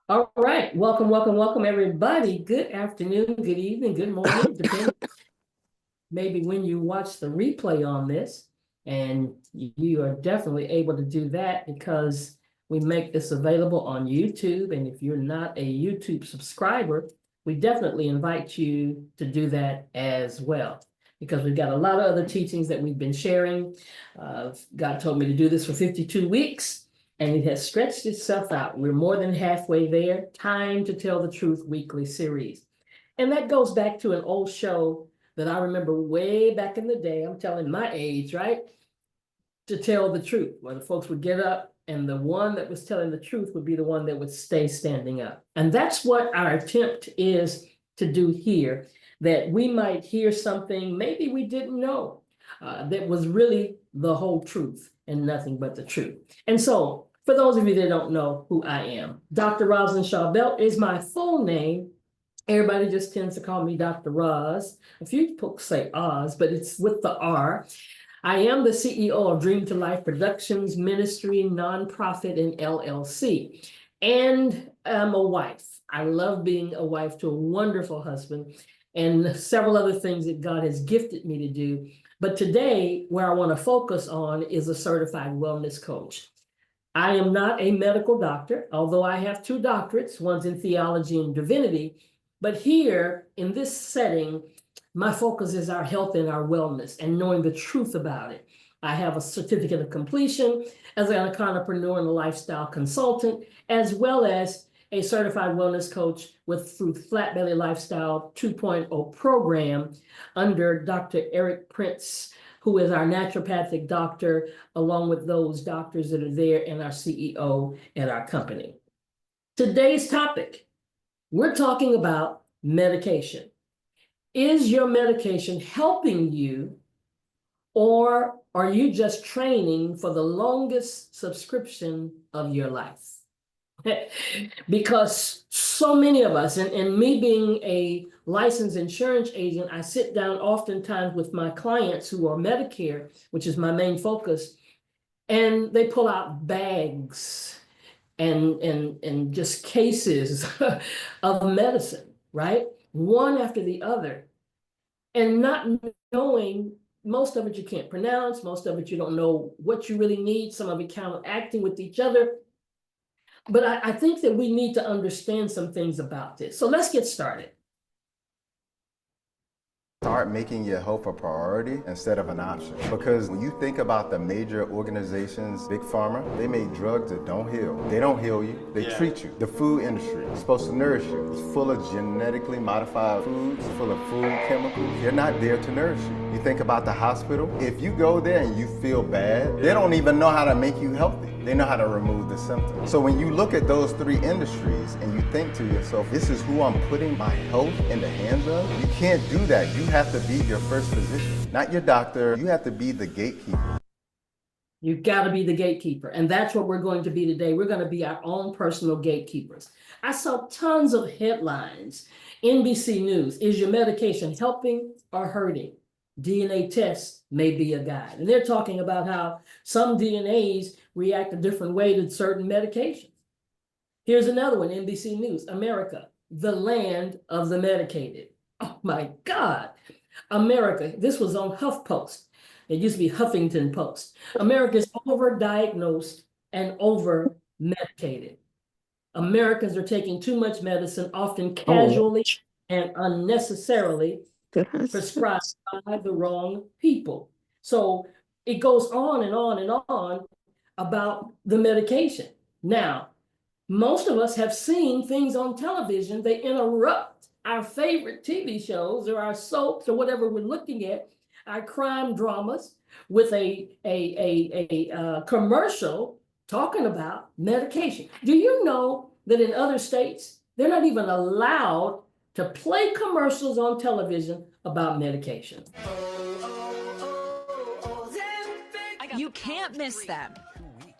All right, welcome, everybody. Good afternoon, good evening, good morning, depending maybe when you watch the replay on this. And you are definitely able to do that because we make this available on YouTube. And if you're not a YouTube subscriber, we definitely invite you to do that as well. Because we've got a lot of other teachings that we've been sharing. God told me to do this for 52 weeks. And it has stretched itself out. We're more than halfway there. Time to Tell the Truth weekly series. And that goes back to an old show that I remember way back in the day. I'm telling my age, right? To Tell the Truth, where the folks would get up and the one that was telling the truth would be the one that would stay standing up. And that's what our attempt is to do here, that we might hear something maybe we didn't know that was really the whole truth and nothing but the truth. And so for those of you that don't know who I am, Dr. Rosalind Shaw Belt is my full name. Everybody just tends to call me Dr. Roz. A few folks say Oz, but it's with the R. I am the CEO of Dream to Life Productions Ministry, nonprofit and LLC. And I'm a wife. I love being a wife to a wonderful husband and several other things that God has gifted me to do. But today, where I want to focus on is a certified wellness coach. I am not a medical doctor, although I have two doctorates, one's in theology and divinity. But here in this setting, my focus is our health and our wellness and knowing the truth about it. I have a certificate of completion as an entrepreneur and a lifestyle consultant, as well as a certified wellness coach through Flat Belly Lifestyle 2.0 program under Dr. Eric Prince, who is our naturopathic doctor, along with those doctors that are there and our CEO at our company. Today's topic, we're talking about medication. Is your medication helping you, or are you just training for the longest subscription of your life? Because so many of us, and me being a licensed insurance agent, I sit down oftentimes with my clients who are Medicare, which is my main focus, and they pull out bags and just cases of medicine, right? One after the other, and not knowing, most of it you can't pronounce, most of it you don't know what you really need, some of it counteracting with each other. But I think that we need to understand some things about this. So let's get started. Start making your health a priority instead of an option. Because when you think about the major organizations, Big Pharma, they make drugs that don't heal. They don't heal you, they treat you. The food industry is supposed to nourish you. It's full of genetically modified foods, full of food chemicals. They're not there to nourish you. You think about the hospital, if you go there and you feel bad, they don't even know how to make you healthy. They know how to remove the symptoms. So when you look at those three industries and you think to yourself, this is who I'm putting my health in the hands of, you can't do that. You have to be your first physician, not your doctor. You have to be the gatekeeper. You've got to be the gatekeeper. And that's what we're going to be today. We're going to be our own personal gatekeepers. I saw tons of headlines. NBC News, is your medication helping or hurting? DNA tests may be a guide. And they're talking about how some DNAs react a different way to certain medications. Here's another one, NBC News, America, the land of the medicated. Oh my God. America, this was on HuffPost. It used to be Huffington Post. America is overdiagnosed and over-medicated. Americans are taking too much medicine, often casually and unnecessarily prescribed by the wrong people. So it goes on and on and on about the medication. Now, most of us have seen things on television, they interrupt our favorite TV shows or our soaps or whatever we're looking at, our crime dramas, with a commercial talking about medication. Do you know that in other states, they're not even allowed to play commercials on television about medication? You can't miss them.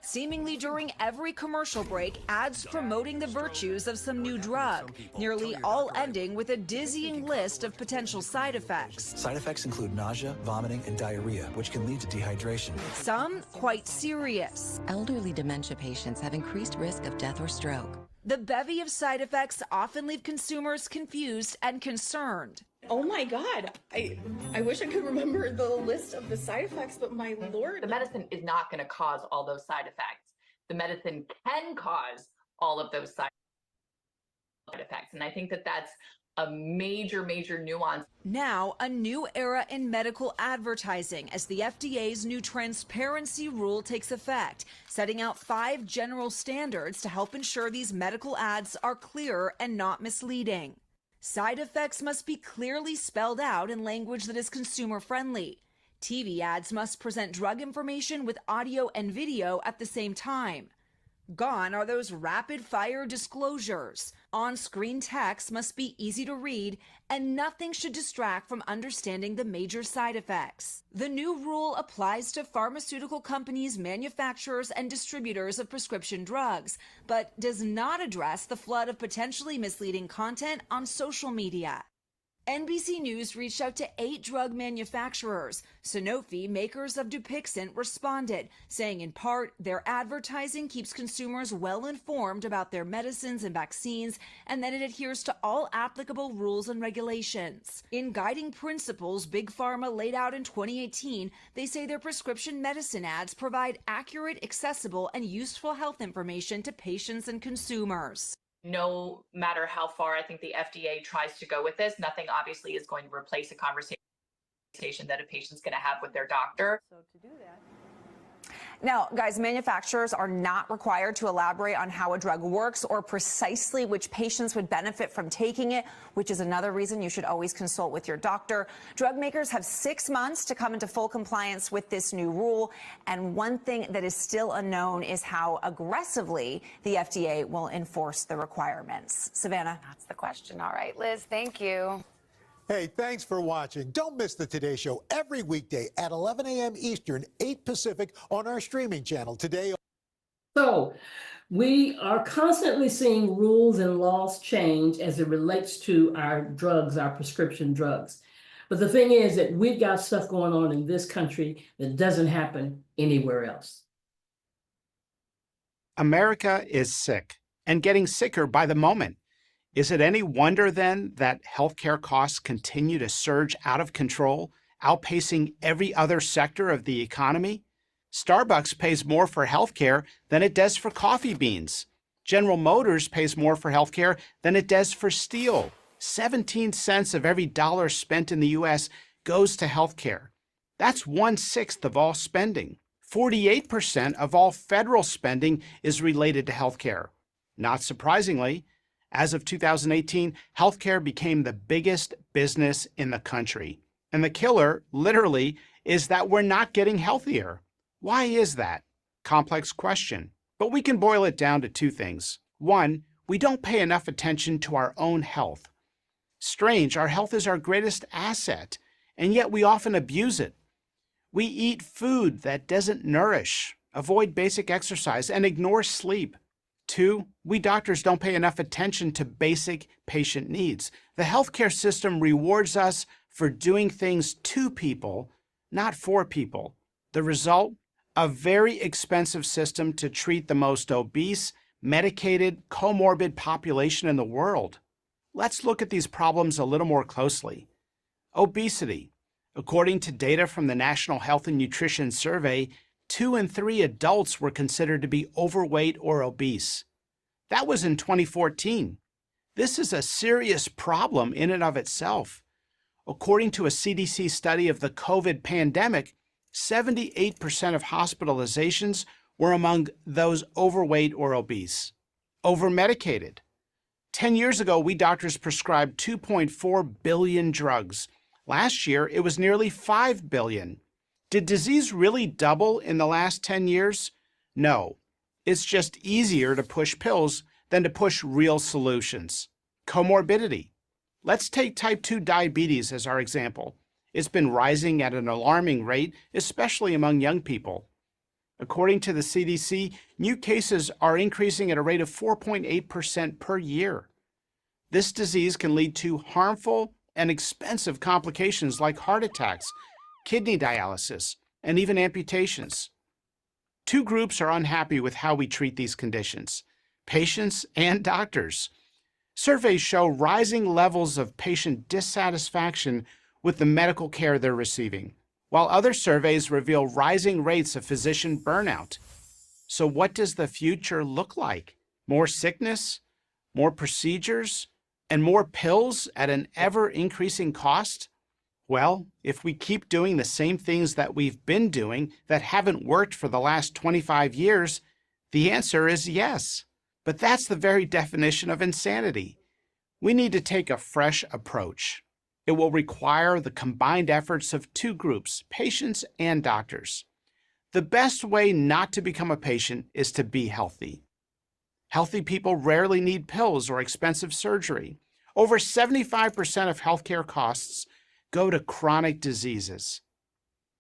Seemingly during every commercial break, ads promoting the virtues of some new drug, nearly all ending with a dizzying list of potential side effects. Side effects include nausea, vomiting, and diarrhea, which can lead to dehydration. Some quite serious. Elderly dementia patients have increased risk of death or stroke. The bevy of side effects often leave consumers confused and concerned. Oh my God, I wish I could remember the list of the side effects, but my Lord. The medicine is not going to cause all those side effects. The medicine can cause all of those side effects. And I think that that's a major, major nuance. Now, a new era in medical advertising as the FDA's new transparency rule takes effect, setting out 5 general standards to help ensure these medical ads are clear and not misleading. Side effects must be clearly spelled out in language that is consumer friendly. TV ads must present drug information with audio and video at the same time. Gone are those rapid-fire disclosures. On-screen text must be easy to read, and nothing should distract from understanding the major side effects. The new rule applies to pharmaceutical companies, manufacturers, and distributors of prescription drugs, but does not address the flood of potentially misleading content on social media. NBC News reached out to 8 drug manufacturers. Sanofi, makers of Dupixent, responded, saying in part their advertising keeps consumers well informed about their medicines and vaccines and that it adheres to all applicable rules and regulations. In guiding principles Big Pharma laid out in 2018, they say their prescription medicine ads provide accurate, accessible, and useful health information to patients and consumers. No matter how far I think the FDA tries to go with this, nothing obviously is going to replace a conversation that a patient's going to have with their doctor. So to do that. Now, guys, manufacturers are not required to elaborate on how a drug works or precisely which patients would benefit from taking it, which is another reason you should always consult with your doctor. Drug makers have 6 months to come into full compliance with this new rule. And one thing that is still unknown is how aggressively the FDA will enforce the requirements. Savannah? That's the question. All right, Liz, thank you. Hey, thanks for watching. Don't miss the Today Show every weekday at 11 a.m. Eastern, 8 Pacific on our streaming channel. Today. So we are constantly seeing rules and laws change as it relates to our drugs, our prescription drugs. But the thing is that we've got stuff going on in this country that doesn't happen anywhere else. America is sick and getting sicker by the moment. Is it any wonder then that healthcare costs continue to surge out of control, outpacing every other sector of the economy? Starbucks pays more for healthcare than it does for coffee beans. General Motors pays more for healthcare than it does for steel. 17 cents of every dollar spent in the U.S. goes to healthcare. That's 1/6 of all spending. 48% of all federal spending is related to healthcare. Not surprisingly, as of 2018, healthcare became the biggest business in the country. And the killer, literally, is that we're not getting healthier. Why is that? Complex question. But we can boil it down to 2 things. 1, we don't pay enough attention to our own health. Strange, our health is our greatest asset, and yet we often abuse it. We eat food that doesn't nourish, avoid basic exercise, and ignore sleep. 2, we doctors don't pay enough attention to basic patient needs. The healthcare system rewards us for doing things to people, not for people. The result? A very expensive system to treat the most obese, medicated, comorbid population in the world. Let's look at these problems a little more closely. Obesity. According to data from the National Health and Nutrition Survey, 2 in 3 adults were considered to be overweight or obese. That was in 2014. This is a serious problem in and of itself. According to a CDC study of the COVID pandemic, 78% of hospitalizations were among those overweight or obese. Overmedicated. 10 years ago, we doctors prescribed 2.4 billion drugs. Last year, it was nearly 5 billion. Did disease really double in the last 10 years? No. It's just easier to push pills than to push real solutions. Comorbidity. Let's take type 2 diabetes as our example. It's been rising at an alarming rate, especially among young people. According to the CDC, new cases are increasing at a rate of 4.8% per year. This disease can lead to harmful and expensive complications like heart attacks, kidney dialysis, and even amputations. 2 groups are unhappy with how we treat these conditions: patients and doctors. Surveys show rising levels of patient dissatisfaction with the medical care they're receiving, while other surveys reveal rising rates of physician burnout. So what does the future look like? More sickness, more procedures, and more pills at an ever-increasing cost? Well, if we keep doing the same things that we've been doing that haven't worked for the last 25 years, the answer is yes. But that's the very definition of insanity. We need to take a fresh approach. It will require the combined efforts of two groups, patients and doctors. The best way not to become a patient is to be healthy. Healthy people rarely need pills or expensive surgery. Over 75% of healthcare costs go to chronic diseases.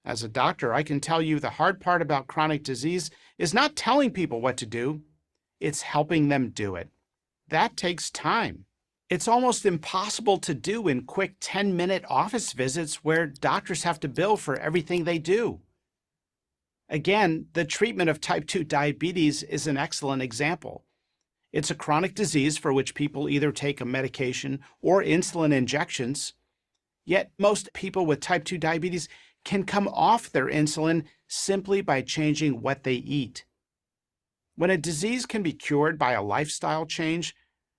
As a doctor, I can tell you the hard part about chronic disease is not telling people what to do, it's helping them do it. That takes time. It's almost impossible to do in quick 10-minute office visits where doctors have to bill for everything they do. Again, the treatment of type 2 diabetes is an excellent example. It's a chronic disease for which people either take a medication or insulin injections. Yet most people with type 2 diabetes can come off their insulin simply by changing what they eat. When a disease can be cured by a lifestyle change,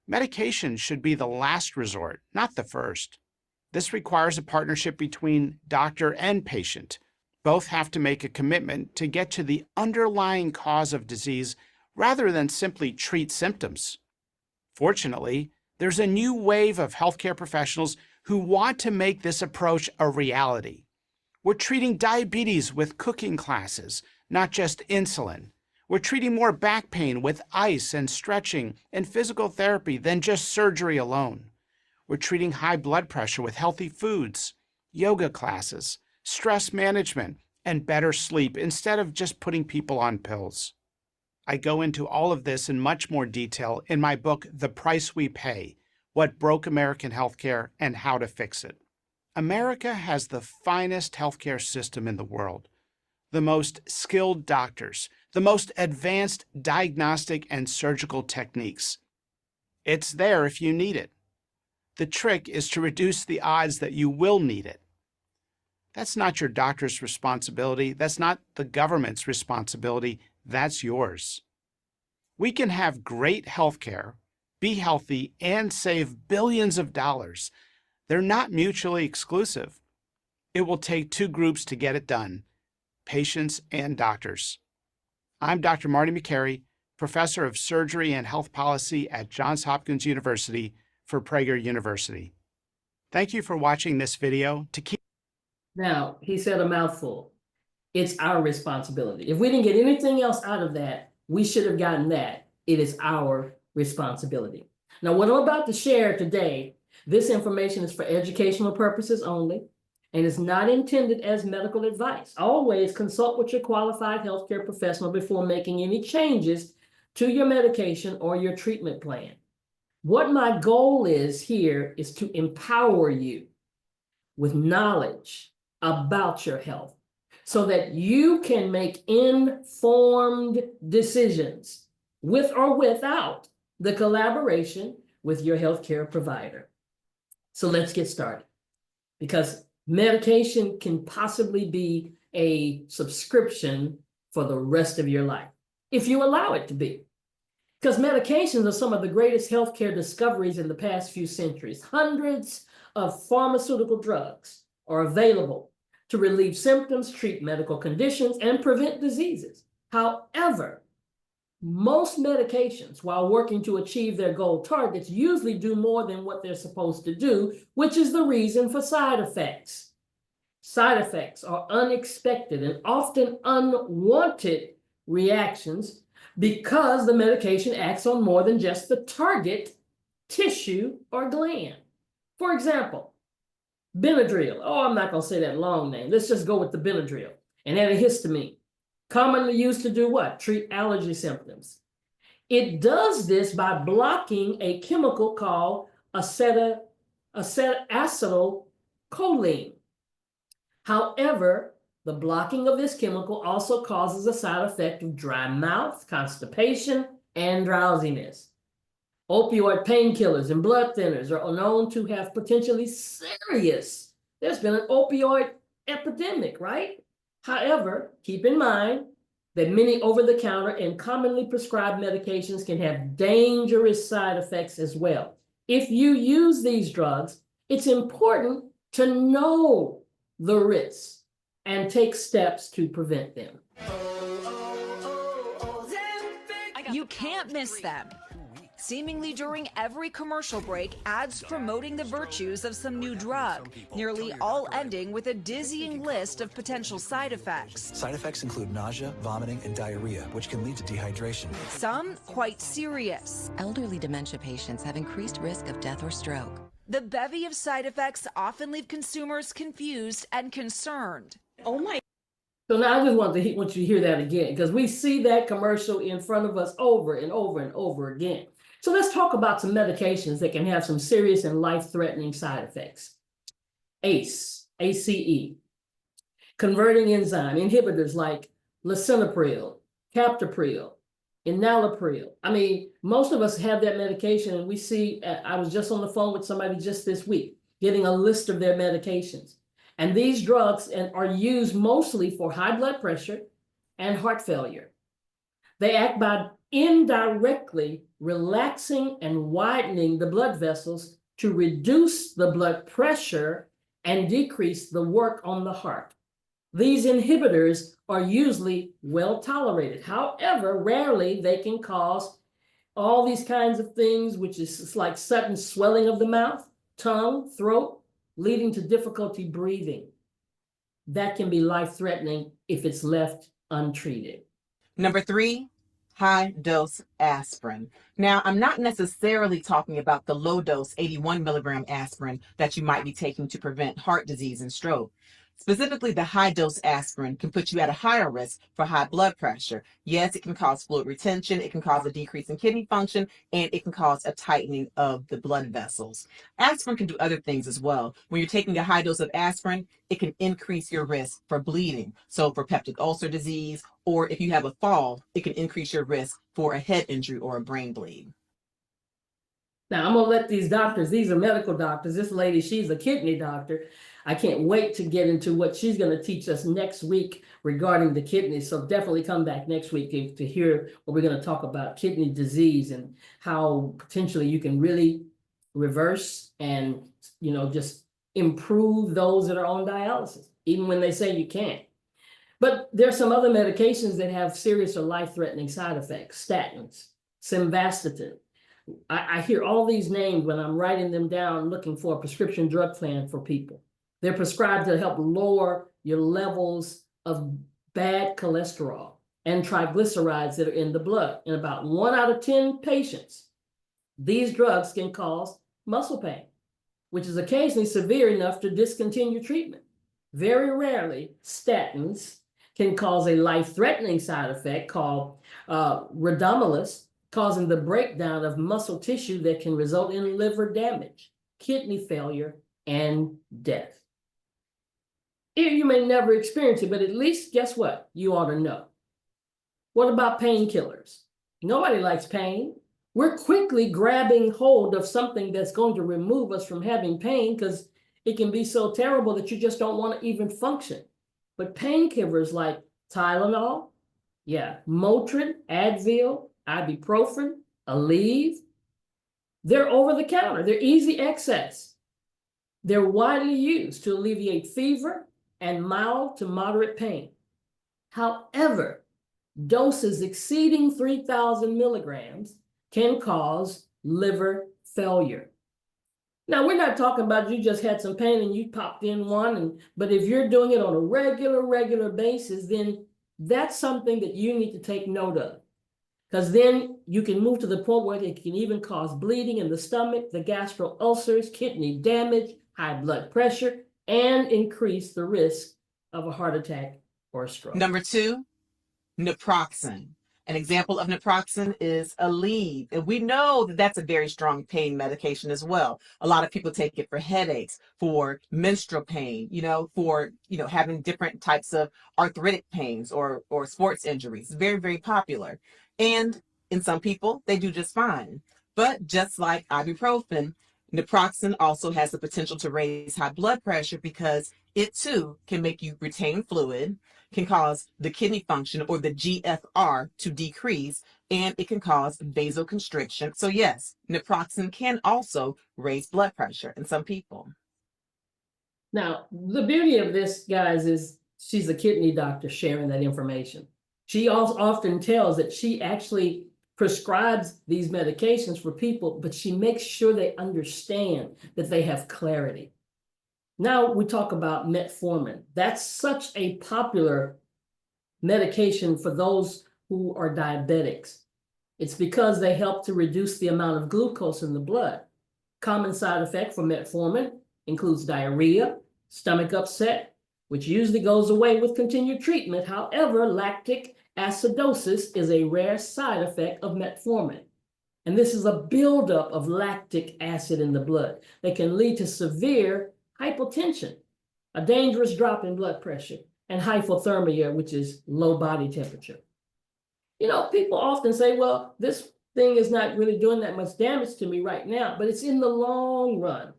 medication should be the last resort, not the first. This requires a partnership between doctor and patient. Both have to make a commitment to get to the underlying cause of disease rather than simply treat symptoms. Fortunately, there's a new wave of healthcare professionals who want to make this approach a reality. We're treating diabetes with cooking classes, not just insulin. We're treating more back pain with ice and stretching and physical therapy than just surgery alone. We're treating high blood pressure with healthy foods, yoga classes, stress management, and better sleep instead of just putting people on pills. I go into all of this in much more detail in my book, The Price We Pay: What Broke American Healthcare and How to Fix It. America has the finest healthcare system in the world, the most skilled doctors, the most advanced diagnostic and surgical techniques. It's there if you need it. The trick is to reduce the odds that you will need it. That's not your doctor's responsibility. That's not the government's responsibility. That's yours. We can have great healthcare, be healthy, and save billions of dollars. They're not mutually exclusive. It will take two groups to get it done: patients and doctors. I'm Dr. Marty Makary, Professor of Surgery and Health Policy at Johns Hopkins University for Prager University. Thank you for watching this video. Now, he said a mouthful. It's our responsibility. If we didn't get anything else out of that, we should have gotten that. It is our responsibility. Now, what I'm about to share today, this information is for educational purposes only and is not intended as medical advice. Always consult with your qualified healthcare professional before making any changes to your medication or your treatment plan. What my goal is here is to empower you with knowledge about your health so that you can make informed decisions with or without the collaboration with your healthcare provider. So let's get started, because medication can possibly be a subscription for the rest of your life, if you allow it to be. Because medications are some of the greatest healthcare discoveries in the past few centuries. Hundreds of pharmaceutical drugs are available to relieve symptoms, treat medical conditions, and prevent diseases. However, most medications, while working to achieve their goal targets, usually do more than what they're supposed to do, which is the reason for side effects. Side effects are unexpected and often unwanted reactions because the medication acts on more than just the target tissue or gland. For example, Benadryl. Oh, I'm not going to say that long name. Let's just go with the Benadryl. And antihistamine, commonly used to do what? Treat allergy symptoms. It does this by blocking a chemical called acetylcholine. However, the blocking of this chemical also causes a side effect of dry mouth, constipation, and drowsiness. Opioid painkillers and blood thinners are known to have potentially serious. There's been an opioid epidemic, right? However, keep in mind that many over-the-counter and commonly prescribed medications can have dangerous side effects as well. If you use these drugs, it's important to know the risks and take steps to prevent them. You can't miss them. Seemingly during every commercial break, ads promoting the virtues of some new drug, nearly all ending with a dizzying list of potential side effects. Side effects include nausea, vomiting, and diarrhea, which can lead to dehydration. Some quite serious. Elderly dementia patients have increased risk of death or stroke. The bevy of side effects often leave consumers confused and concerned. Oh my. So now I just want you to hear that again, because we see that commercial in front of us over and over and over again. So let's talk about some medications that can have some serious and life-threatening side effects. ACE, converting enzyme inhibitors like lisinopril, captopril, enalapril. I mean, most of us have that medication, and we see, I was just on the phone with somebody just this week, getting a list of their medications. And these drugs are used mostly for high blood pressure and heart failure. They act by indirectly relaxing and widening the blood vessels to reduce the blood pressure and decrease the work on the heart. These inhibitors are usually well tolerated. However, rarely they can cause all these kinds of things, which is like sudden swelling of the mouth, tongue, throat, leading to difficulty breathing. That can be life-threatening if it's left untreated. Number 3, high-dose aspirin. Now, I'm not necessarily talking about the low-dose 81 milligram aspirin that you might be taking to prevent heart disease and stroke. Specifically, the high-dose aspirin can put you at a higher risk for high blood pressure. Yes, it can cause fluid retention, it can cause a decrease in kidney function, and it can cause a tightening of the blood vessels. Aspirin can do other things as well. When you're taking a high dose of aspirin, it can increase your risk for bleeding. So for peptic ulcer disease, or if you have a fall, it can increase your risk for a head injury or a brain bleed. Now, I'm gonna let these doctors, these are medical doctors. This lady, she's a kidney doctor. I can't wait to get into what she's gonna teach us next week regarding the kidneys. So definitely come back next week to hear what we're gonna talk about kidney disease and how potentially you can really reverse and, just improve those that are on dialysis, even when they say you can't. But there's some other medications that have serious or life-threatening side effects. Statins, simvastatin. I hear all these names when I'm writing them down looking for a prescription drug plan for people. They're prescribed to help lower your levels of bad cholesterol and triglycerides that are in the blood. In about 1 out of 10 patients, these drugs can cause muscle pain, which is occasionally severe enough to discontinue treatment. Very rarely, statins can cause a life-threatening side effect called rhabdomyolysis, causing the breakdown of muscle tissue that can result in liver damage, kidney failure, and death. You may never experience it, but at least guess what? You ought to know. What about painkillers? Nobody likes pain. We're quickly grabbing hold of something that's going to remove us from having pain because it can be so terrible that you just don't want to even function. But painkillers like Tylenol, Motrin, Advil, ibuprofen, Aleve, they're over the counter. They're easy access. They're widely used to alleviate fever and mild to moderate pain. However, doses exceeding 3,000 milligrams can cause liver failure. Now, we're not talking about you just had some pain and you popped in one, but if you're doing it on a regular basis, then that's something that you need to take note of. Because then you can move to the point where it can even cause bleeding in the stomach, the gastro ulcers, kidney damage, high blood pressure, and increase the risk of a heart attack or a stroke. Number 2, naproxen. An example of naproxen is Aleve. And we know that that's a very strong pain medication as well. A lot of people take it for headaches, for menstrual pain, for, having different types of arthritic pains or sports injuries. Very, very popular. And in some people, they do just fine. But just like ibuprofen, naproxen also has the potential to raise high blood pressure because it too can make you retain fluid, can cause the kidney function or the GFR to decrease, and it can cause vasoconstriction. So yes, naproxen can also raise blood pressure in some people. Now, the beauty of this, guys, is she's a kidney doctor sharing that information. She also often tells that she actually prescribes these medications for people, but she makes sure they understand that they have clarity. Now we talk about metformin. That's such a popular medication for those who are diabetics. It's because they help to reduce the amount of glucose in the blood. Common side effect for metformin includes diarrhea, stomach upset, which usually goes away with continued treatment. However, lactic acidosis is a rare side effect of metformin. And this is a buildup of lactic acid in the blood that can lead to severe hypotension, a dangerous drop in blood pressure, and hypothermia, which is low body temperature. You know, people often say, well, this thing is not really doing that much damage to me right now, but it's in the long run.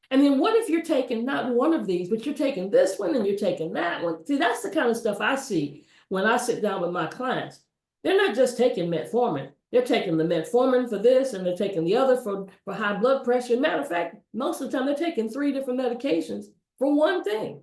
And then what if you're taking not one of these, but you're taking this one and you're taking that one? See, that's the kind of stuff I see when I sit down with my clients. They're not just taking metformin. They're taking the metformin for this and they're taking the other for high blood pressure. Matter of fact, most of the time they're taking 3 different medications for one thing.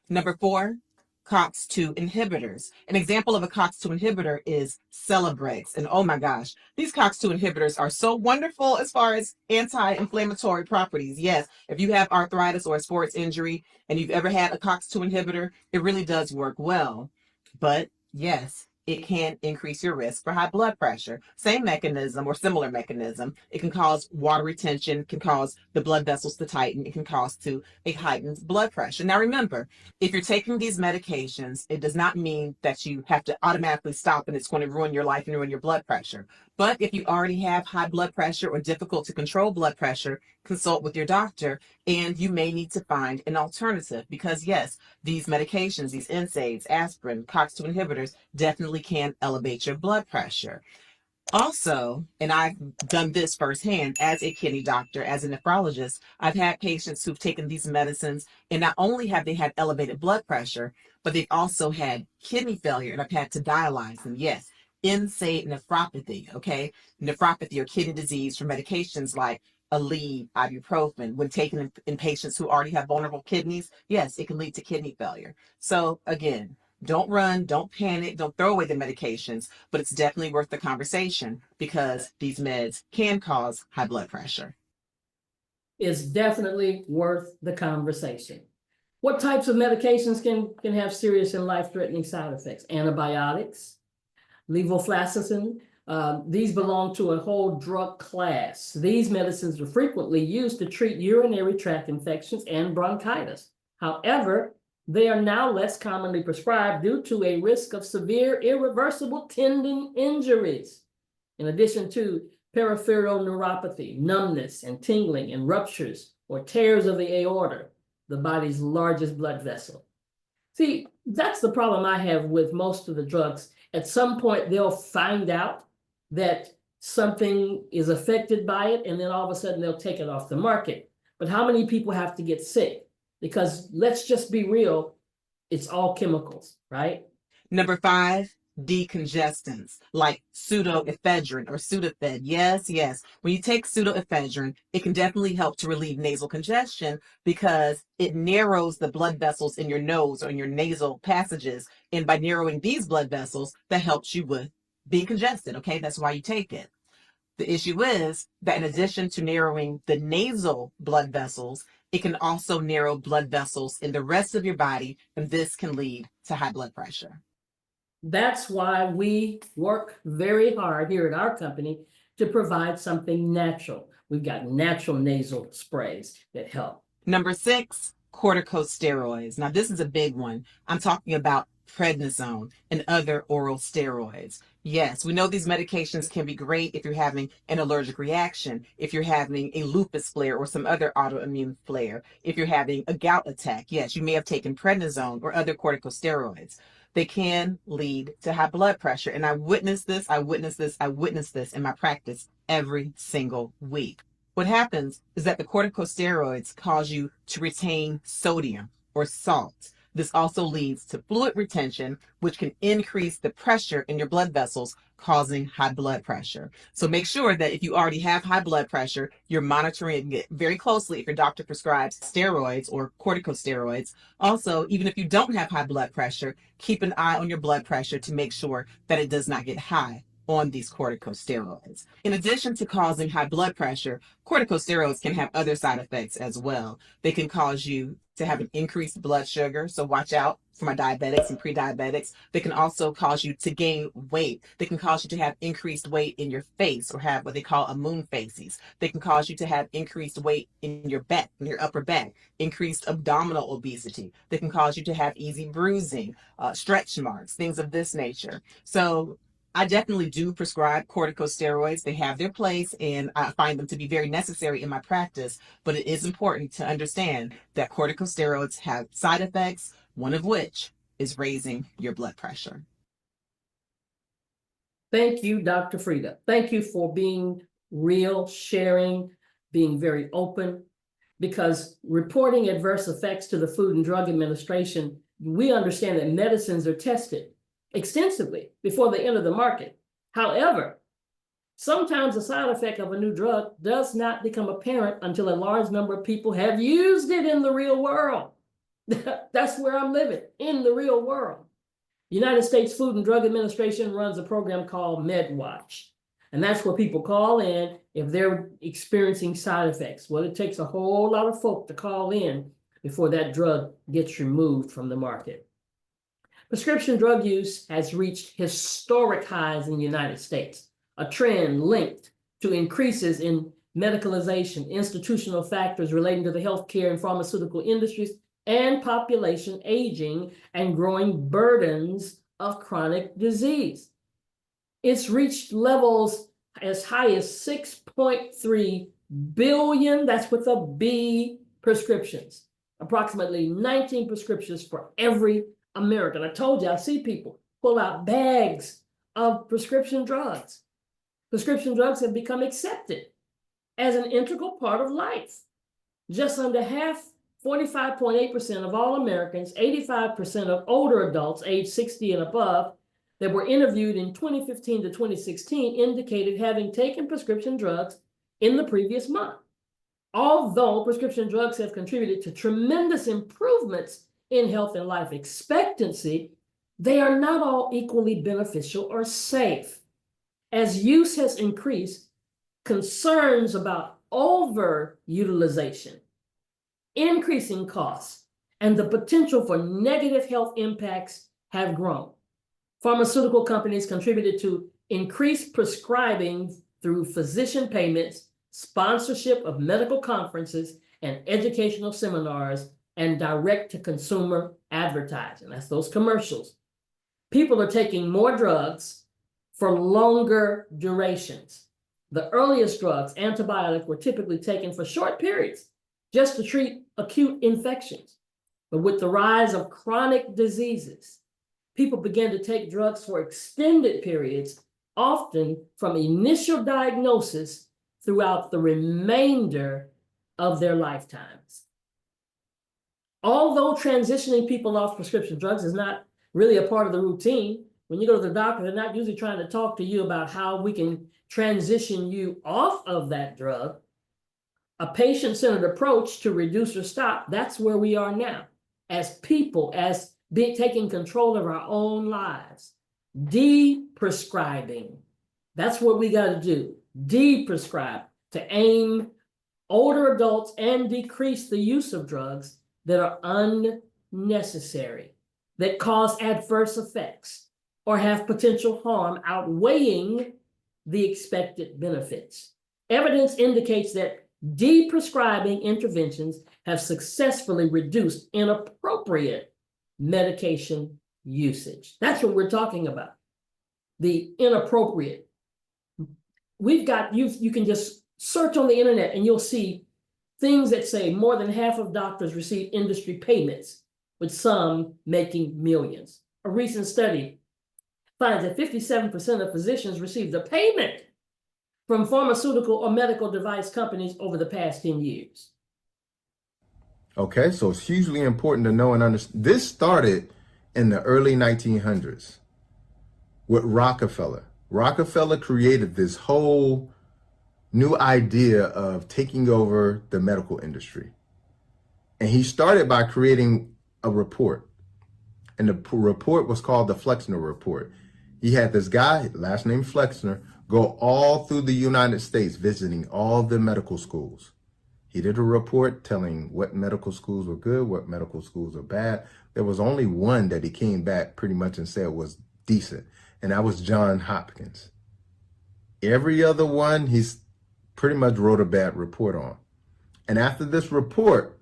Number 4, COX-2 inhibitors. An example of a COX-2 inhibitor is Celebrex. And oh my gosh, these COX-2 inhibitors are so wonderful as far as anti-inflammatory properties. Yes, if you have arthritis or a sports injury and you've ever had a COX-2 inhibitor, it really does work well. But yes, it can increase your risk for high blood pressure. Same mechanism or similar mechanism. It can cause water retention, can cause the blood vessels to tighten. It can cause to a heightened blood pressure. Now remember, if you're taking these medications, it does not mean that you have to automatically stop and it's going to ruin your life and ruin your blood pressure. But if you already have high blood pressure or difficult to control blood pressure, consult with your doctor and you may need to find an alternative because yes, these medications, these NSAIDs, aspirin, COX-2 inhibitors definitely can elevate your blood pressure. Also, and I've done this firsthand as a kidney doctor, as a nephrologist, I've had patients who've taken these medicines and not only have they had elevated blood pressure, but they've also had kidney failure and I've had to dialyze them. Yes, NSAID nephropathy, okay? Nephropathy or kidney disease from medications like Aleve, ibuprofen, when taken in patients who already have vulnerable kidneys, yes, it can lead to kidney failure. So again, don't run, don't panic, don't throw away the medications, but it's definitely worth the conversation because these meds can cause high blood pressure. It's definitely worth the conversation. What types of medications can have serious and life-threatening side effects? Antibiotics, levofloxacin. These belong to a whole drug class. These medicines are frequently used to treat urinary tract infections and bronchitis. However, they are now less commonly prescribed due to a risk of severe irreversible tendon injuries. In addition to peripheral neuropathy, numbness and tingling and ruptures or tears of the aorta, the body's largest blood vessel. See, that's the problem I have with most of the drugs. At some point, they'll find out that something is affected by it, and then all of a sudden they'll take it off the market. But how many people have to get sick? Because let's just be real, it's all chemicals, right? Number 5, decongestants like pseudoephedrine or Sudafed. Yes, yes. When you take pseudoephedrine, it can definitely help to relieve nasal congestion because it narrows the blood vessels in your nose or in your nasal passages. And by narrowing these blood vessels, that helps you with being congested. Okay, that's why you take it. The issue is that in addition to narrowing the nasal blood vessels, it can also narrow blood vessels in the rest of your body, and this can lead to high blood pressure. That's why we work very hard here at our company to provide something natural. We've got natural nasal sprays that help. Number 6, corticosteroids. Now, this is a big one. I'm talking about prednisone and other oral steroids. Yes, we know these medications can be great if you're having an allergic reaction, if you're having a lupus flare or some other autoimmune flare, if you're having a gout attack. Yes, you may have taken prednisone or other corticosteroids. they can lead to high blood pressure. And I witness this in my practice every single week. What happens is that the corticosteroids cause you to retain sodium or salt. This also leads to fluid retention, which can increase the pressure in your blood vessels, causing high blood pressure. So make sure that if you already have high blood pressure, you're monitoring it very closely if your doctor prescribes steroids or corticosteroids. Also, even if you don't have high blood pressure, keep an eye on your blood pressure to make sure that it does not get high on these corticosteroids. In addition to causing high blood pressure, corticosteroids can have other side effects as well. They can cause you to have an increased blood sugar, so watch out for my diabetics and pre-diabetics. They can also cause you to gain weight. They can cause you to have increased weight in your face or have what they call a moon facies. They can cause you to have increased weight in your back, in your upper back, increased abdominal obesity. They can cause you to have easy bruising, stretch marks, things of this nature. So I definitely do prescribe corticosteroids. They have their place, and I find them to be very necessary in my practice, but it is important to understand that corticosteroids have side effects, one of which is raising your blood pressure. Thank you, Dr. Frida. Thank you for being real, sharing, being very open, because reporting adverse effects to the Food and Drug Administration, we understand that medicines are tested extensively before they enter the market. However, sometimes the side effect of a new drug does not become apparent until a large number of people have used it in the real world. That's where I'm living, in the real world. United States Food and Drug Administration runs a program called MedWatch. And that's where people call in if they're experiencing side effects. Well, it takes a whole lot of folk to call in before that drug gets removed from the market. Prescription drug use has reached historic highs in the United States, a trend linked to increases in medicalization, institutional factors relating to the healthcare and pharmaceutical industries, and population aging and growing burdens of chronic disease. It's reached levels as high as 6.3 billion, that's with a B, prescriptions, approximately 19 prescriptions for every American. I told you, I see people pull out bags of prescription drugs. Prescription drugs have become accepted as an integral part of life. Just under half, 45.8% of all Americans, 85% of older adults aged 60 and above that were interviewed in 2015 to 2016 indicated having taken prescription drugs in the previous month. Although prescription drugs have contributed to tremendous improvements in health and life expectancy, they are not all equally beneficial or safe. As use has increased, concerns about overutilization, increasing costs, and the potential for negative health impacts have grown. Pharmaceutical companies contributed to increased prescribing through physician payments, sponsorship of medical conferences and educational seminars, and direct-to-consumer advertising. That's those commercials. People are taking more drugs for longer durations. The earliest drugs, antibiotics, were typically taken for short periods just to treat acute infections. But with the rise of chronic diseases, people began to take drugs for extended periods, often from initial diagnosis throughout the remainder of their lifetimes. Although transitioning people off prescription drugs is not really a part of the routine, when you go to the doctor, they're not usually trying to talk to you about how we can transition you off of that drug. A patient-centered approach to reduce or stop, that's where we are now. As people, as taking control of our own lives. De-prescribing, that's what we got to do. De-prescribe, to aim older adults and decrease the use of drugs that are unnecessary, that cause adverse effects, or have potential harm outweighing the expected benefits. Evidence indicates that de-prescribing interventions have successfully reduced inappropriate medication usage. That's what we're talking about. The inappropriate. We've got, you can just search on the internet and you'll see things that say more than half of doctors receive industry payments, with some making millions. A recent study finds that 57% of physicians received a payment from pharmaceutical or medical device companies over the past 10 years. Okay, so it's hugely important to know and understand. This started in the early 1900s with Rockefeller. Rockefeller created this whole new idea of taking over the medical industry. And he started by creating a report. And the report was called the Flexner Report. He had this guy, last name Flexner, go all through the United States visiting all the medical schools. He did a report telling what medical schools were good, what medical schools were bad. There was only one that he came back pretty much and said was decent, and that was Johns Hopkins. Every other one, he's pretty much wrote a bad report on. And after this report,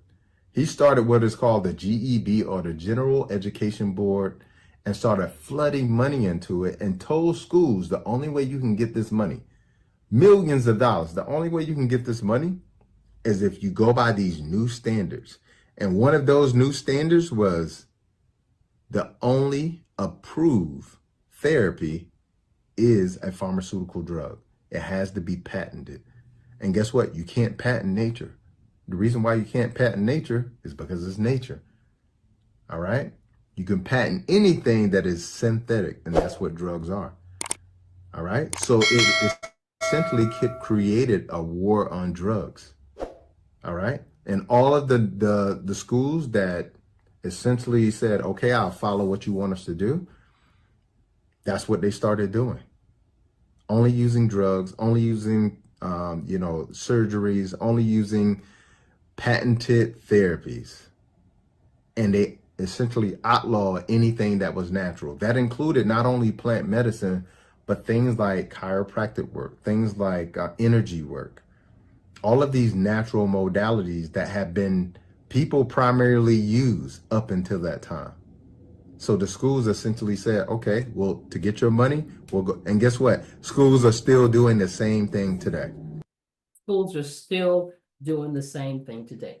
he started what is called the GEB, or the General Education Board, and started flooding money into it and told schools the only way you can get this money, millions of dollars, the only way you can get this money is if you go by these new standards. And one of those new standards was the only approved therapy is a pharmaceutical drug. It has to be patented. And guess what? You can't patent nature. The reason why you can't patent nature is because it's nature. All right? You can patent anything that is synthetic, and that's what drugs are. All right? So it essentially created a war on drugs. All right? And all of the schools that essentially said, okay, I'll follow what you want us to do, that's what they started doing. Only using drugs, only using, surgeries, only using patented therapies. And they essentially outlaw anything that was natural. That included not only plant medicine, but things like chiropractic work, things like energy work. All of these natural modalities that have been people primarily use up until that time. So the schools essentially said, okay, well, to get your money, we'll go. And guess what? Schools are still doing the same thing today. Schools are still doing the same thing today.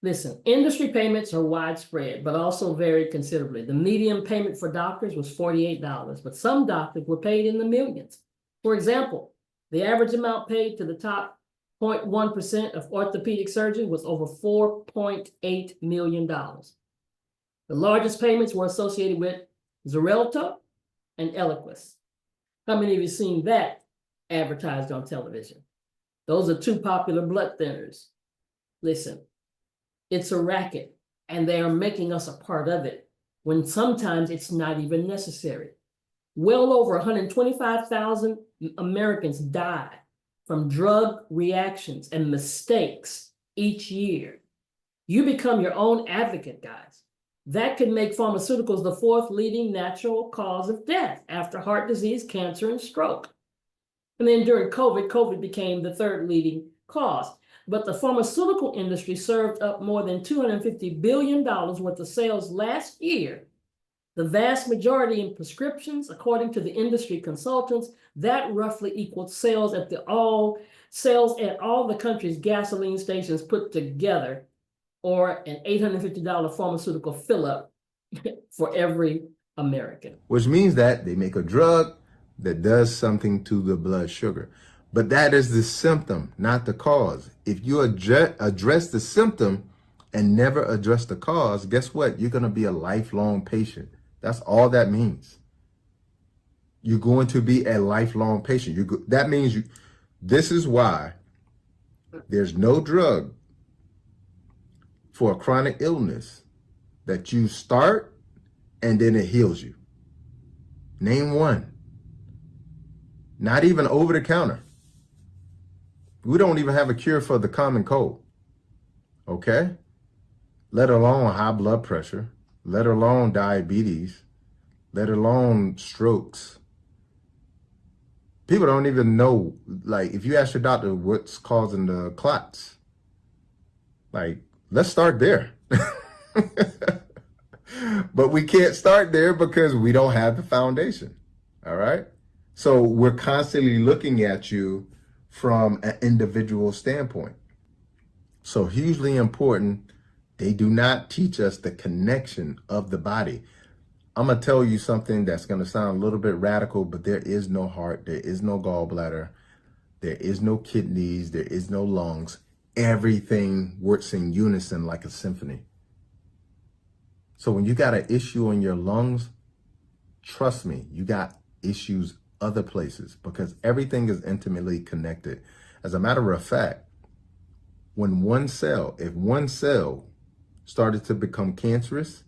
Listen, industry payments are widespread, but also vary considerably. The median payment for doctors was $48, but some doctors were paid in the millions. For example, the average amount paid to the top 0.1% of orthopedic surgeons was over $4.8 million. The largest payments were associated with Xarelto and Eliquis. How many of you seen that advertised on television? Those are two popular blood thinners. Listen, it's a racket, and they are making us a part of it when sometimes it's not even necessary. Well over 125,000 Americans die from drug reactions and mistakes each year. You become your own advocate, guys. That could make pharmaceuticals the fourth leading natural cause of death after heart disease, cancer, and stroke. And then during COVID became the third leading cause. But the pharmaceutical industry served up more than $250 billion worth of sales last year. The vast majority in prescriptions, according to the industry consultants, that roughly equals sales at all the country's gasoline stations put together, or an $850 pharmaceutical fill-up for every American. Which means that they make a drug that does something to the blood sugar. But that is the symptom, not the cause. If you address the symptom and never address the cause, guess what? You're going to be a lifelong patient. That's all that means. You're going to be a lifelong patient. That means this is why there's no drug for a chronic illness that you start and then it heals you. Name one. Not even over the counter. We don't even have a cure for the common cold, okay? Let alone high blood pressure, let alone diabetes, let alone strokes. People don't even know, like, if you ask your doctor what's causing the clots, like, let's start there. But we can't start there because we don't have the foundation, all right? So we're constantly looking at you from an individual standpoint. So hugely important, they do not teach us the connection of the body. I'm going to tell you something that's going to sound a little bit radical, but there is no heart, there is no gallbladder, there is no kidneys, there is no lungs. Everything works in unison like a symphony. So when you got an issue in your lungs, trust me, you got issues other places because everything is intimately connected. As a matter of fact, when if one cell started to become cancerous,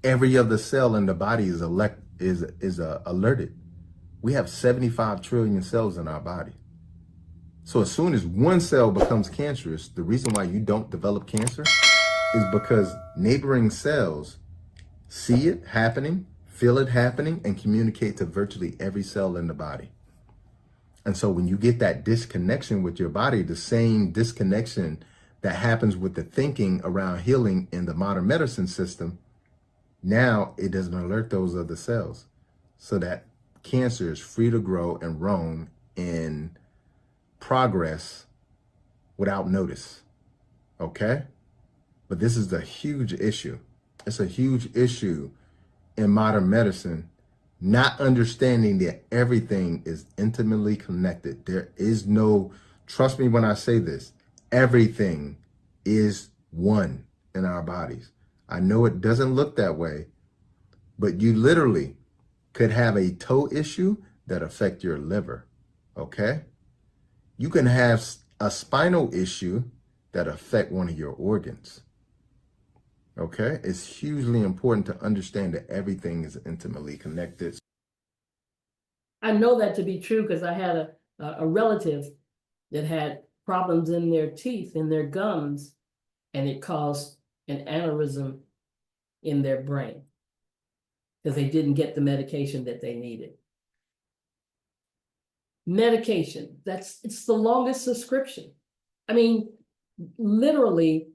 every other cell in the body is alerted. We have 75 trillion cells in our body. So as soon as one cell becomes cancerous, the reason why you don't develop cancer is because neighboring cells see it happening, feel it happening, and communicate to virtually every cell in the body. And so when you get that disconnection with your body, the same disconnection that happens with the thinking around healing in the modern medicine system, now it doesn't alert those other cells. So that cancer is free to grow and roam in progress without notice. Okay? But this is a huge issue. It's a huge issue in modern medicine, not understanding that everything is intimately connected. There is no, trust me when I say this, everything is one in our bodies. I know it doesn't look that way, but you literally could have a toe issue that affect your liver, okay? You can have a spinal issue that affect one of your organs, okay? It's hugely important to understand that everything is intimately connected. I know that to be true because I had a relative that had problems in their teeth, in their gums, and it caused an aneurysm in their brain because they didn't get the medication that they needed. Medication, it's the longest subscription. I mean, literally,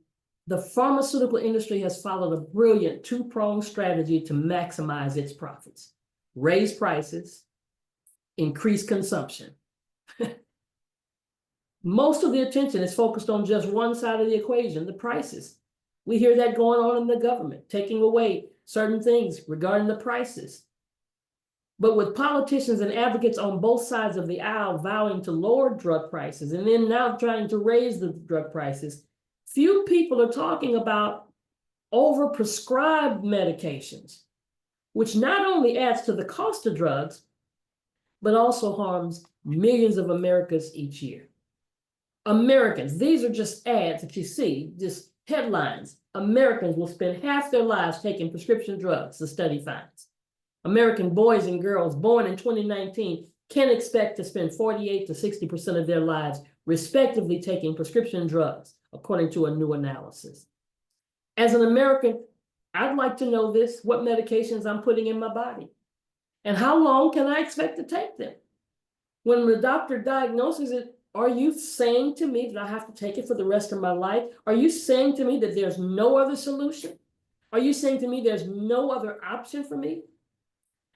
the pharmaceutical industry has followed a brilliant two-pronged strategy to maximize its profits. Raise prices, increase consumption. Most of the attention is focused on just one side of the equation, the prices. We hear that going on in the government, taking away certain things regarding the prices. But with politicians and advocates on both sides of the aisle vowing to lower drug prices and then now trying to raise the drug prices, few people are talking about overprescribed medications, which not only adds to the cost of drugs, but also harms millions of Americans each year. Americans, these are just ads that you see, just headlines. Americans will spend half their lives taking prescription drugs, the study finds. American boys and girls born in 2019 can expect to spend 48 to 60% of their lives respectively taking prescription drugs, according to a new analysis. As an American, I'd like to know this, what medications I'm putting in my body, and how long can I expect to take them? When the doctor diagnoses it, are you saying to me that I have to take it for the rest of my life? Are you saying to me that there's no other solution? Are you saying to me there's no other option for me?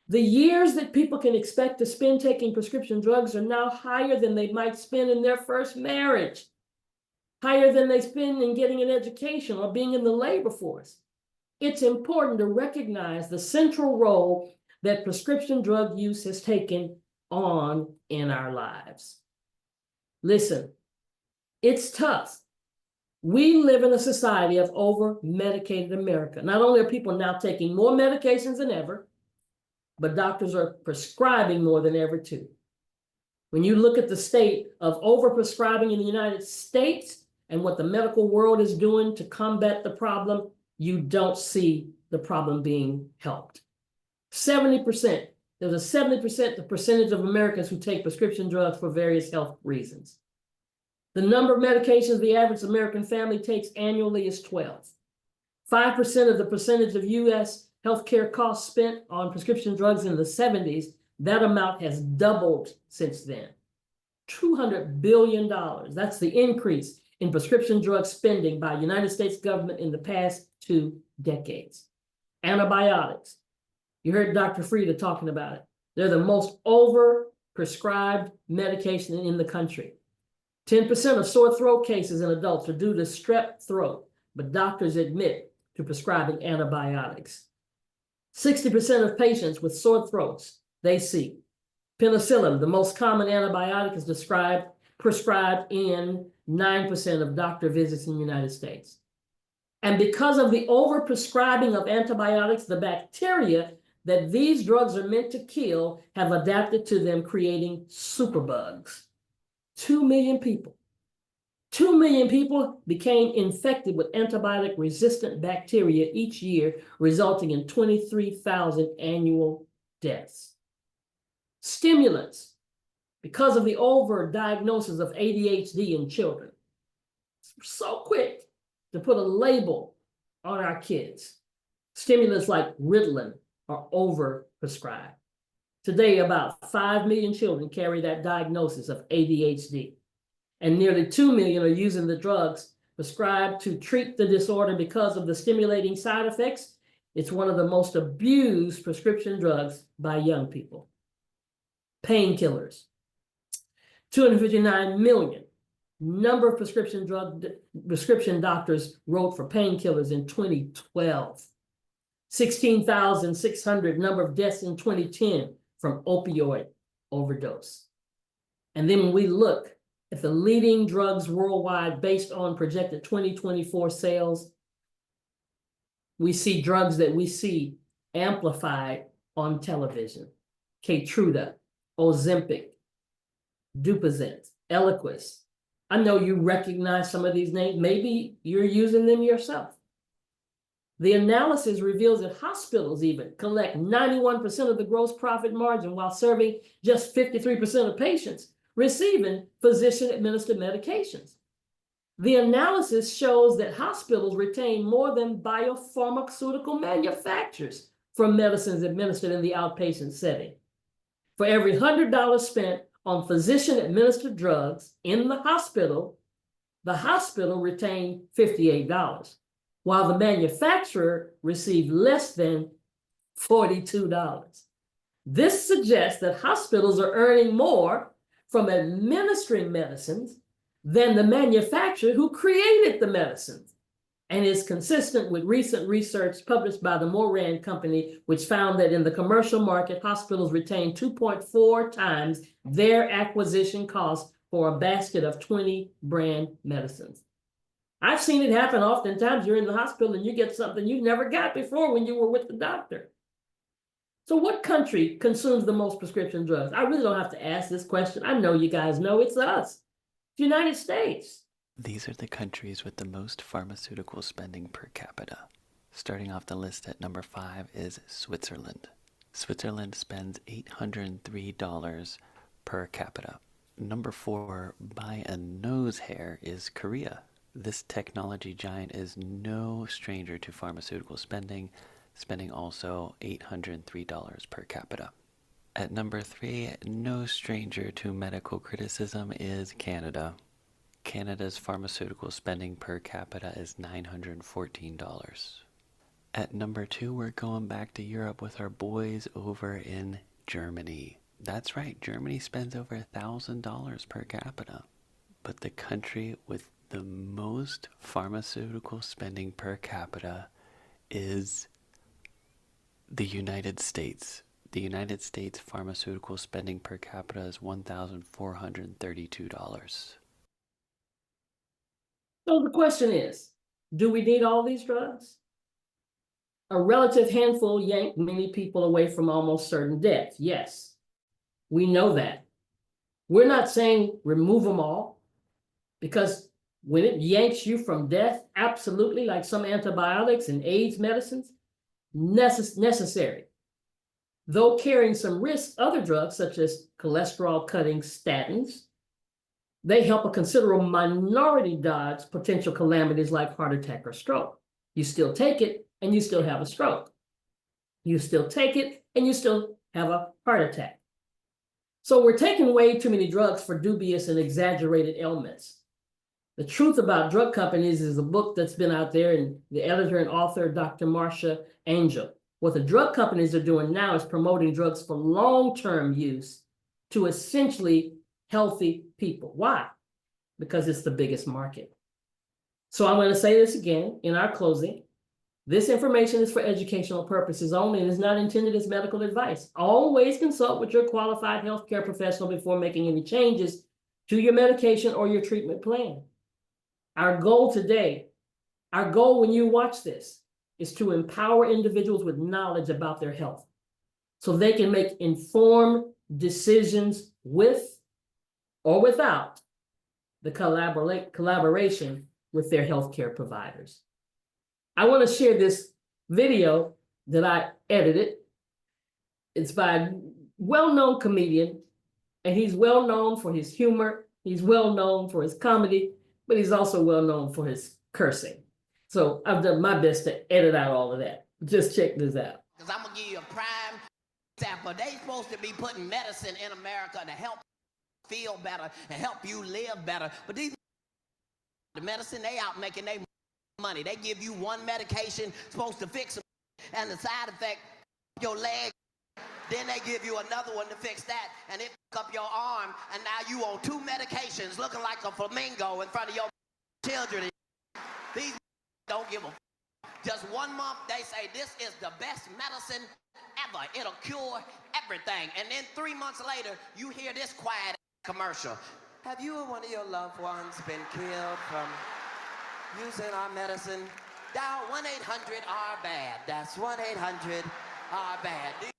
The years that people can expect to spend taking prescription drugs are now higher than they might spend in their first marriage, higher than they spend in getting an education or being in the labor force. It's important to recognize the central role that prescription drug use has taken on in our lives. Listen, it's tough. We live in a society of over-medicated America. Not only are people now taking more medications than ever, but doctors are prescribing more than ever too. When you look at the state of overprescribing in the United States and what the medical world is doing to combat the problem, you don't see the problem being helped. 70%, there's a 70% the percentage of Americans who take prescription drugs for various health reasons. The number of medications the average American family takes annually is 12. 5% of the percentage of U.S. healthcare costs spent on prescription drugs in the 70s, that amount has doubled since then. $200 billion, that's the increase in prescription drug spending by the United States government in the past 2 decades. Antibiotics, you heard Dr. Frieda talking about it. They're the most over-prescribed medication in the country. 10% of sore throat cases in adults are due to strep throat, but doctors admit to prescribing antibiotics. 60% of patients with sore throats, they see. Penicillin, the most common antibiotic, is prescribed in 9% of doctor visits in the United States. And because of the overprescribing of antibiotics, the bacteria that these drugs are meant to kill have adapted to them, creating superbugs. 2 million people. 2 million people became infected with antibiotic-resistant bacteria each year, resulting in 23,000 annual deaths. Stimulants, because of the overdiagnosis of ADHD in children. We're so quick to put a label on our kids. Stimulants like Ritalin are overprescribed. Today, about 5 million children carry that diagnosis of ADHD, and nearly 2 million are using the drugs prescribed to treat the disorder because of the stimulating side effects. It's one of the most abused prescription drugs by young people. Painkillers. 259 million number of prescription doctors wrote for painkillers in 2012. 16,600 number of deaths in 2010 from opioid overdose. And then when we look at the leading drugs worldwide based on projected 2024 sales, we see drugs that we see amplified on television. Keytruda, Ozempic, Dupixent, Eliquis. I know you recognize some of these names. Maybe you're using them yourself. The analysis reveals that hospitals even collect 91% of the gross profit margin while serving just 53% of patients receiving physician-administered medications. The analysis shows that hospitals retain more than biopharmaceutical manufacturers for medicines administered in the outpatient setting. For every $100 spent on physician-administered drugs in the hospital retained $58, while the manufacturer received less than $42. This suggests that hospitals are earning more from administering medicines than the manufacturer who created the medicines, and is consistent with recent research published by the Moran Company, which found that in the commercial market, hospitals retain 2.4 times their acquisition cost for a basket of 20 brand medicines. I've seen it happen oftentimes. You're in the hospital and you get something you never got before when you were with the doctor. So what country consumes the most prescription drugs? I really don't have to ask this question. I know you guys know. It's us, the United States. These are the countries with the most pharmaceutical spending per capita. Starting off the list at number 5 is Switzerland. Switzerland spends $803 per capita. Number 4, by a nose hair, is Korea. This technology giant is no stranger to pharmaceutical spending, spending also $803 per capita. At number 3, no stranger to medical criticism, is Canada. Canada's pharmaceutical spending per capita is $914. At number 2, we're going back to Europe with our boys over in Germany. That's right, Germany spends over $1,000 per capita. But the country with the most pharmaceutical spending per capita is the United States. The United States pharmaceutical spending per capita is $1,432. So the question is, do we need all these drugs? A relative handful yanked many people away from almost certain death. Yes, we know that. We're not saying remove them all, because when it yanks you from death, absolutely, like some antibiotics and AIDS medicines, necessary. Though carrying some risks, other drugs such as cholesterol-cutting statins, they help a considerable minority dodge potential calamities like heart attack or stroke. You still take it and you still have a stroke. You still take it and you still have a heart attack. So we're taking way too many drugs for dubious and exaggerated ailments. The Truth About Drug Companies is a book that's been out there, and the editor and author, Dr. Marcia Angel. What the drug companies are doing now is promoting drugs for long-term use to essentially healthy people. Why? Because it's the biggest market. So I'm going to say this again in our closing. This information is for educational purposes only and is not intended as medical advice. Always consult with your qualified healthcare professional before making any changes to your medication or your treatment plan. Our goal today, our goal when you watch this, is to empower individuals with knowledge about their health so they can make informed decisions with or without the collaboration with their healthcare providers. I want to share this video that I edited. It's by a well-known comedian, and he's well known for his humor. He's well known for his comedy, but he's also well known for his cursing. So I've done my best to edit out all of that. Just check this out. Because I'm going to give you a prime example. They supposed to be putting medicine in America to help feel better and help you live better. But the medicine, they out making their money. They give you one medication supposed to fix them, and the side effect, your leg. Then they give you another one to fix that, and it fuck up your arm, and now you on 2 medications looking like a flamingo in front of your children. These don't give a just 1 month, they say this is the best medicine ever. It'll cure everything. And then 3 months later, you hear this quiet commercial. Have you or one of your loved ones been killed from using our medicine? Dial 1-800-RBAD. That's 1-800-RBAD.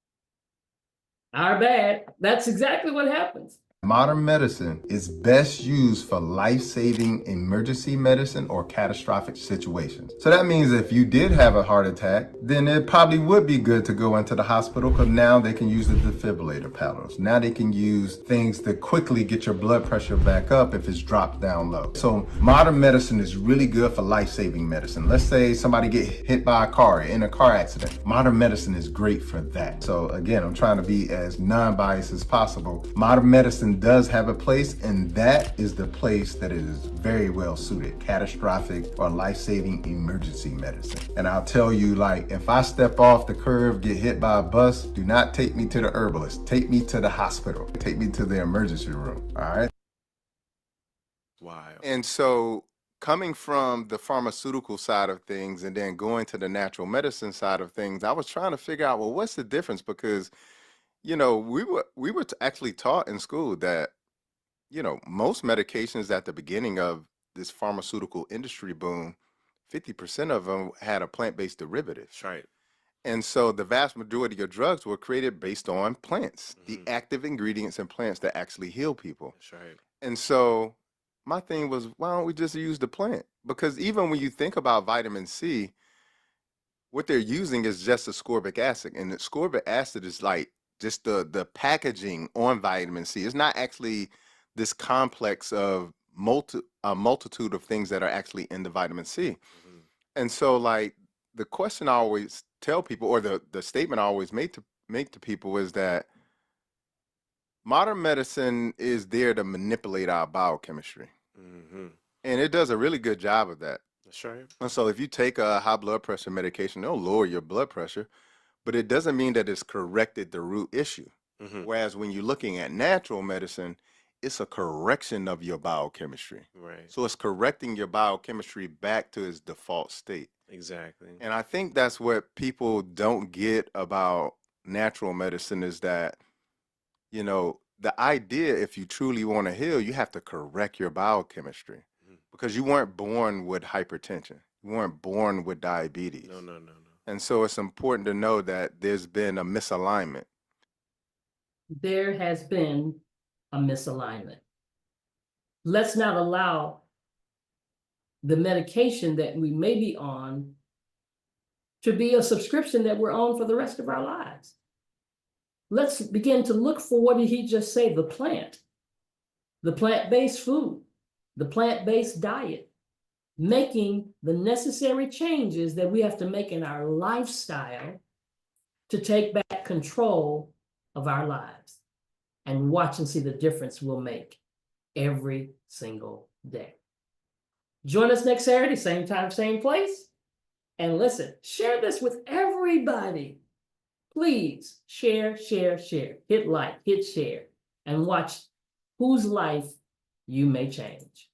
Our-bad. That's exactly what happens. Modern medicine is best used for life-saving emergency medicine or catastrophic situations. So that means if you did have a heart attack, then it probably would be good to go into the hospital, because now they can use the defibrillator paddles. Now they can use things to quickly get your blood pressure back up if it's dropped down low. So modern medicine is really good for life-saving medicine. Let's say somebody get hit by a car in a car accident. Modern medicine is great for that. So again, I'm trying to be as non-biased as possible. Modern medicine does have a place, and that is the place that is very well suited: catastrophic or life-saving emergency medicine. And I'll tell you, like, if I step off the curb, get hit by a bus, do not take me to the herbalist. Take me to the hospital. Take me to the emergency room. All right. Wow. And so coming from the pharmaceutical side of things and then going to the natural medicine side of things, I was trying to figure out, well, what's the difference? Because we were actually taught in school that, most medications at the beginning of this pharmaceutical industry boom, 50% of them had a plant-based derivative. That's right. And so the vast majority of drugs were created based on plants, the active ingredients in plants that actually heal people. That's right. And so my thing was, why don't we just use the plant? Because even when you think about vitamin C, what they're using is just ascorbic acid. And the ascorbic acid is like just the packaging on vitamin C. It's not actually this complex of a multitude of things that are actually in the vitamin C. And so, like, the question I always tell people, or the statement I always make to people, is that modern medicine is there to manipulate our biochemistry. And it does a really good job of that. That's right. And so if you take a high blood pressure medication, it'll lower your blood pressure, but it doesn't mean that it's corrected the root issue. Whereas when you're looking at natural medicine, it's a correction of your biochemistry. Right. So it's correcting your biochemistry back to its default state. Exactly. And I think that's what people don't get about natural medicine, is that, the idea, if you truly want to heal, you have to correct your biochemistry, because you weren't born with hypertension. You weren't born with diabetes. No. And so it's important to know that there's been a misalignment. There has been a misalignment. Let's not allow the medication that we may be on to be a subscription that we're on for the rest of our lives. Let's begin to look for, what did he just say? The plant-based food, the plant-based diet, making the necessary changes that we have to make in our lifestyle to take back control of our lives, and watch and see the difference we'll make every single day. Join us next Saturday, same time, same place. And listen, share this with everybody. Please share. Hit like, hit share, and watch whose life you may change.